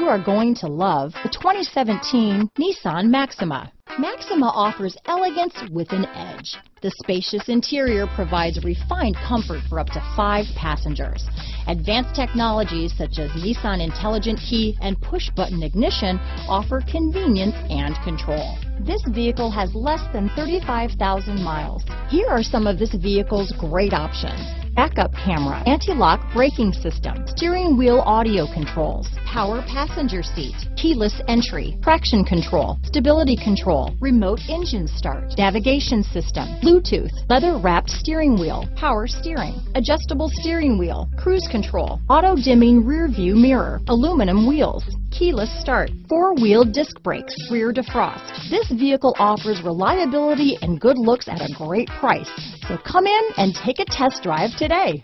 are going to love the 2017 Nissan Maxima. Maxima offers elegance with an edge. The spacious interior provides refined comfort for up to 5 passengers. Advanced technologies such as Nissan Intelligent Key and push-button ignition offer convenience and control. This vehicle has less than 35,000 miles. Here are some of this vehicle's great options: backup camera, anti-lock braking system, steering wheel audio controls, power passenger seat, keyless entry, traction control, stability control, remote engine start, navigation system, Bluetooth, leather-wrapped steering wheel, power steering, adjustable steering wheel, cruise control, auto-dimming rear view mirror, aluminum wheels, keyless start, 4-wheel disc brakes, rear defrost. This vehicle offers reliability and good looks at a great price. So come in and take a test drive today.